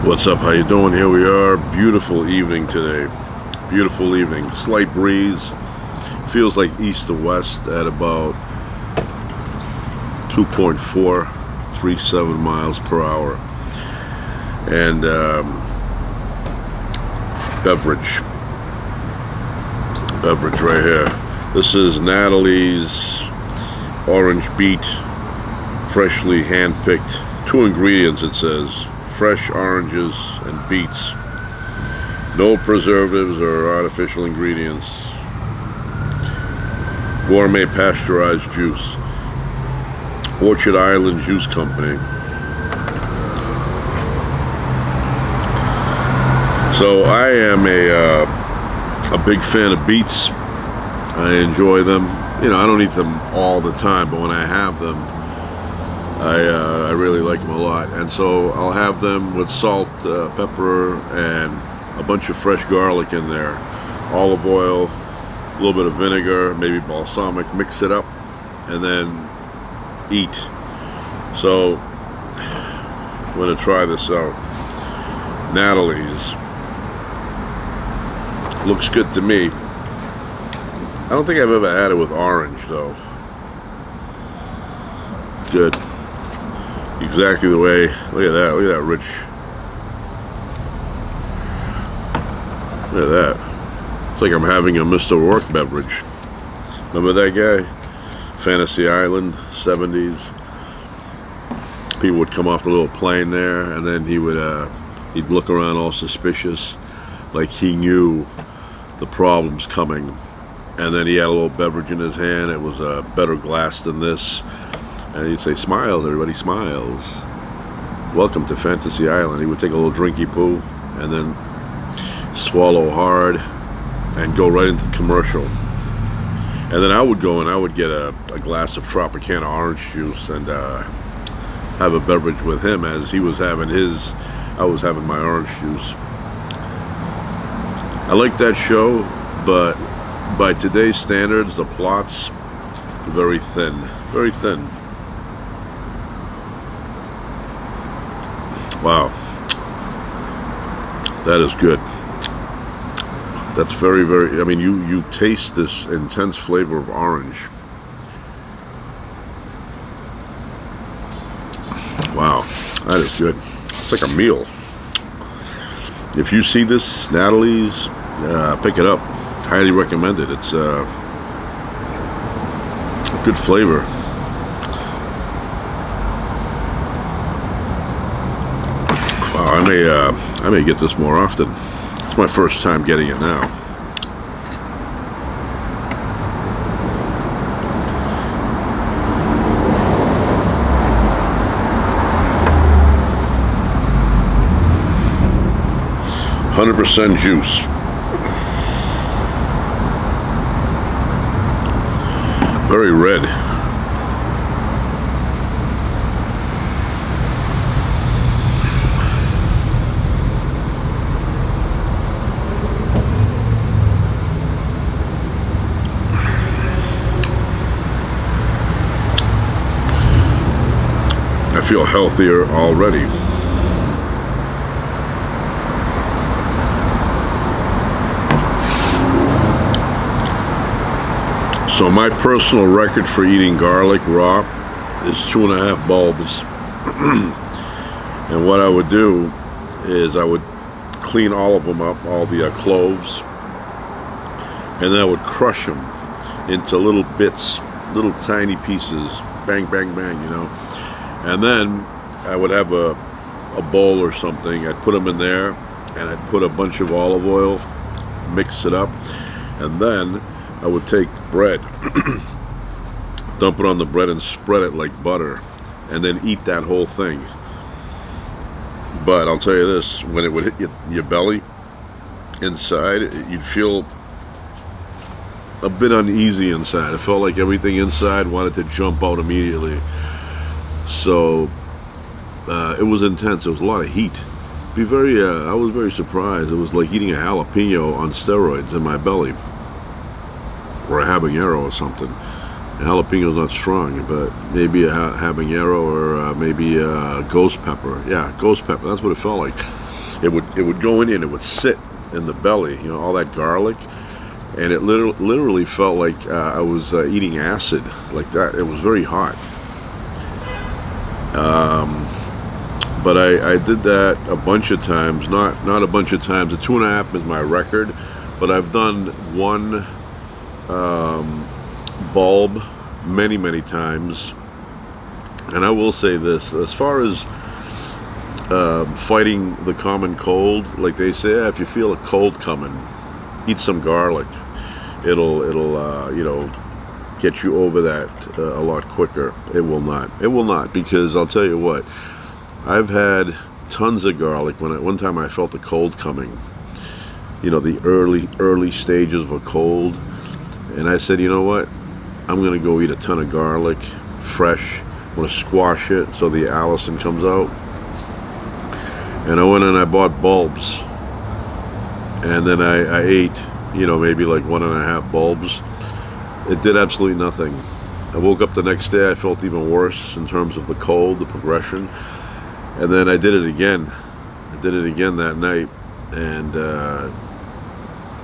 What's up? How you doing? Here we are. Beautiful evening today. Beautiful evening. Slight breeze. Feels like east to west at about 2.437 miles per hour. And beverage right here. This is Natalie's orange beet, freshly hand-picked. 2 ingredients, it says. Fresh oranges and beets. No preservatives or artificial ingredients. Gourmet pasteurized juice. Orchard Island Juice Company. So I am a big fan of beets. I enjoy them. You know, I don't eat them all the time, but when I have them, I really like them a lot. And so I'll have them with salt, pepper, and a bunch of fresh garlic in there. Olive oil, a little bit of vinegar, maybe balsamic, mix it up, and then eat. So I'm going to try this out. Natalie's. Looks good to me. I don't think I've ever had it with orange though. Good. Exactly the way. Look at that. Look at that rich. Look at that. It's like I'm having a Mr. Rourke beverage. Remember that guy? Fantasy Island, 70s. People would come off the little plane there, and then he'd look around all suspicious, like he knew the problem's coming. And then he had a little beverage in his hand. It was a better glass than this. And he'd say, "Smiles, everybody, smiles. Welcome to Fantasy Island." He would take a little drinky poo and then swallow hard and go right into the commercial. And then I would go and I would get a glass of Tropicana orange juice and have a beverage with him as he was having his. I was having my orange juice. I like that show, but by today's standards, the plot's very thin. Very thin. Wow, that is good. That's very, very, I mean, you taste this intense flavor of orange. Wow, that is good. It's like a meal. If you see this, Natalie's, pick it up. Highly recommend it. It's good flavor. Wow, I may get this more often. It's my first time getting it now. %100% juice. Very red. I feel healthier already. So my personal record for eating garlic raw is 2.5 bulbs. And what I would do is I would clean all of them up, all the cloves, and then I would crush them into little bits, little tiny pieces, bang, bang, bang, you know. And then I would have a bowl or something. I'd put them in there, and I'd put a bunch of olive oil, mix it up, and then I would take bread, dump it on the bread and spread it like butter, and then eat that whole thing. But I'll tell you this, when it would hit your belly, inside, you'd feel a bit uneasy inside. It felt like everything inside wanted to jump out immediately. So it was intense. It was a lot of heat. I was very surprised. It was like eating a jalapeno on steroids in my belly, or a habanero or something. A jalapeno's not strong, but maybe a habanero or maybe a ghost pepper. Yeah, ghost pepper. That's what it felt like. it would go in and it would sit in the belly, you know, all that garlic, and it literally felt like I was eating acid, like that. It was very hot. But I did that a bunch of times, not a bunch of times. The 2.5 is my record, but I've done one bulb many times. And I will say this, as far as fighting the common cold, like they say, if you feel a cold coming, eat some garlic. It'll you know, get you over that a lot quicker. It will not, because I'll tell you what, I've had tons of garlic. One time I felt a cold coming, you know, the early stages of a cold, and I said, you know what, I'm gonna go eat a ton of garlic, fresh. I'm gonna squash it so the allicin comes out. And I went and I bought bulbs, and then I ate, you know, maybe like 1.5 bulbs. It did absolutely nothing. I woke up the next day, I felt even worse in terms of the cold, the progression. And then I did it again. I did it again that night, and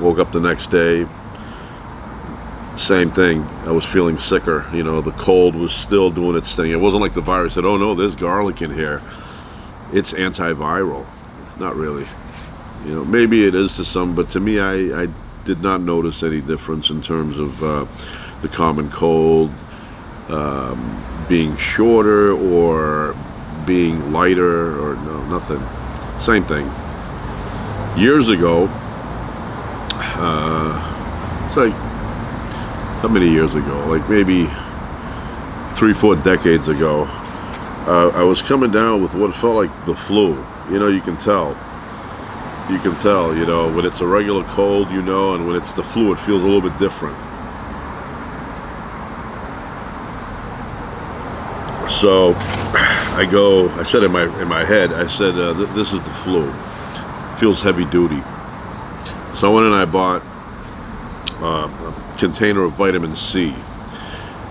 woke up the next day. Same thing. I was feeling sicker. You know, the cold was still doing its thing. It wasn't like the virus said, oh no, there's garlic in here. It's antiviral. Not really. You know, maybe it is to some, but to me, I did not notice any difference in terms of the common cold being shorter or being lighter, or no, nothing. Same thing. Years ago, it's like, how many years ago? Like maybe 3-4 decades ago, I was coming down with what felt like the flu. You know, you can tell, you know, when it's a regular cold, you know, and when it's the flu, it feels a little bit different. So I said in my head, I said, this is the flu. Feels heavy duty. So I went and I bought a container of vitamin C.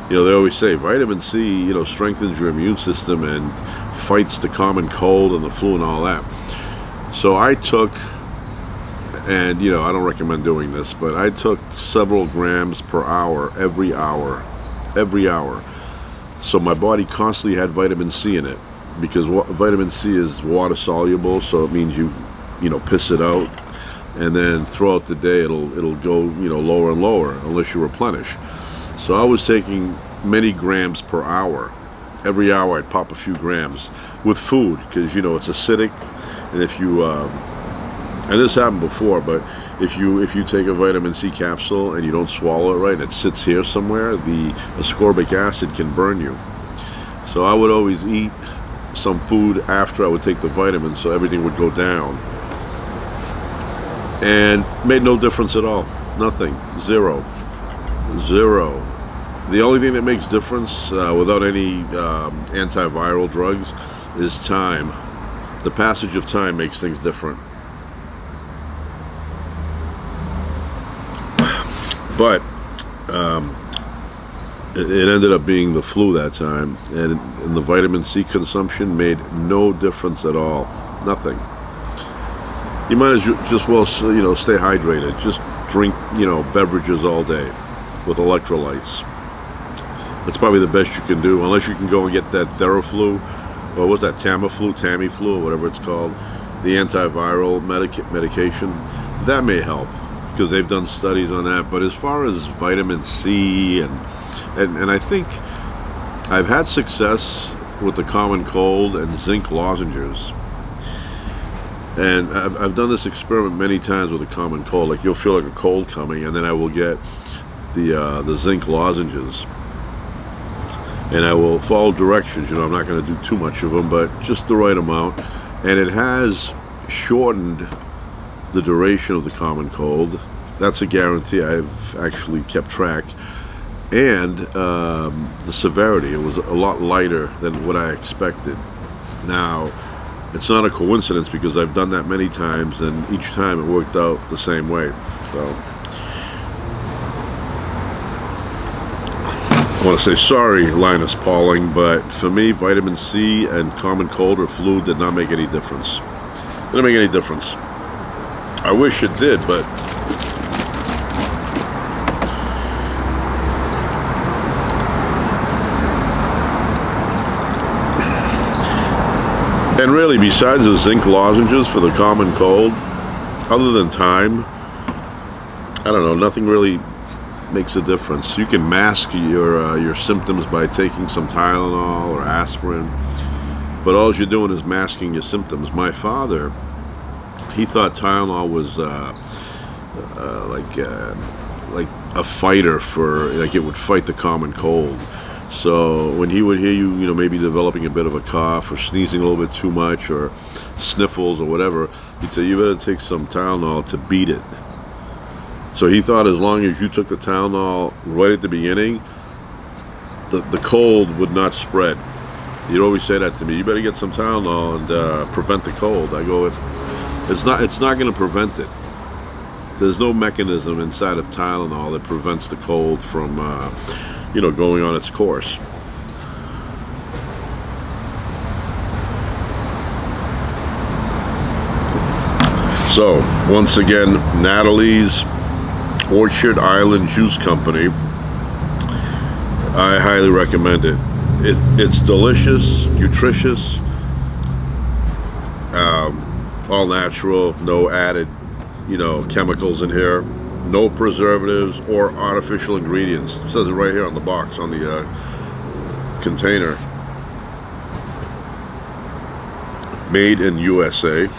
You know, they always say vitamin C, you know, strengthens your immune system and fights the common cold and the flu and all that. So I took, and you know, I don't recommend doing this, but I took several grams per hour, every hour. So my body constantly had vitamin C in it, because vitamin C is water soluble, so it means you know, piss it out, and then throughout the day it'll go, you know, lower and lower unless you replenish. So I was taking many grams per hour. Every hour I'd pop a few grams with food, because you know it's acidic, and if you and this happened before, but if you take a vitamin C capsule and you don't swallow it right, and it sits here somewhere, the ascorbic acid can burn you. So I would always eat some food after I would take the vitamins, so everything would go down, and made no difference at all. Nothing. Zero. The only thing that makes difference without any antiviral drugs is time. The passage of time makes things different. But it ended up being the flu that time, and the vitamin C consumption made no difference at all. Nothing. You might as just well, you know, stay hydrated. Just drink, you know, beverages all day with electrolytes. That's probably the best you can do, unless you can go and get that Theraflu, or what's that, Tamiflu, or whatever it's called, the antiviral medication. That may help, because they've done studies on that. But as far as vitamin C and I think I've had success with the common cold and zinc lozenges. And I've done this experiment many times with a common cold. Like, you'll feel like a cold coming, and then I will get the zinc lozenges, and I will follow directions. You know, I'm not going to do too much of them, but just the right amount. And it has shortened the duration of the common cold. That's a guarantee. I've actually kept track. And the severity, it was a lot lighter than what I expected. Now, it's not a coincidence, because I've done that many times, and each time it worked out the same way. So I want to say sorry, Linus Pauling, but for me, vitamin C and common cold or flu did not make any difference. Didn't make any difference. I wish it did, but and really, besides the zinc lozenges for the common cold, other than time, I don't know, nothing really makes a difference. You can mask your symptoms by taking some Tylenol or aspirin, but all you're doing is masking your symptoms. My father, he thought Tylenol was like a fighter for, like it would fight the common cold. So when he would hear you, maybe developing a bit of a cough or sneezing a little bit too much or sniffles or whatever, he'd say, you better take some Tylenol to beat it. So he thought as long as you took the Tylenol right at the beginning, the cold would not spread. He'd always say that to me, you better get some Tylenol and prevent the cold. I go, it's not going to prevent it. There's no mechanism inside of Tylenol that prevents the cold from, going on its course. So, once again, Natalie's Orchard Island Juice Company. I highly recommend it. It's delicious, nutritious, all natural, no added, chemicals in here, no preservatives or artificial ingredients. It says it right here on the box, on the container. Made in USA.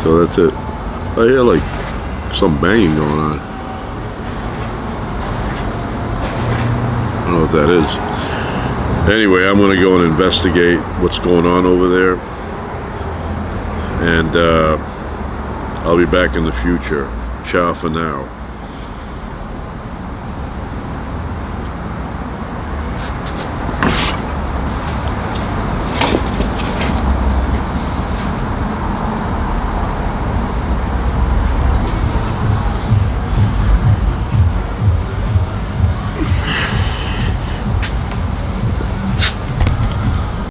So that's it. I hear like some banging going on. I don't know what that is. Anyway, I'm going to go and investigate what's going on over there. And I'll be back in the future. Ciao for now.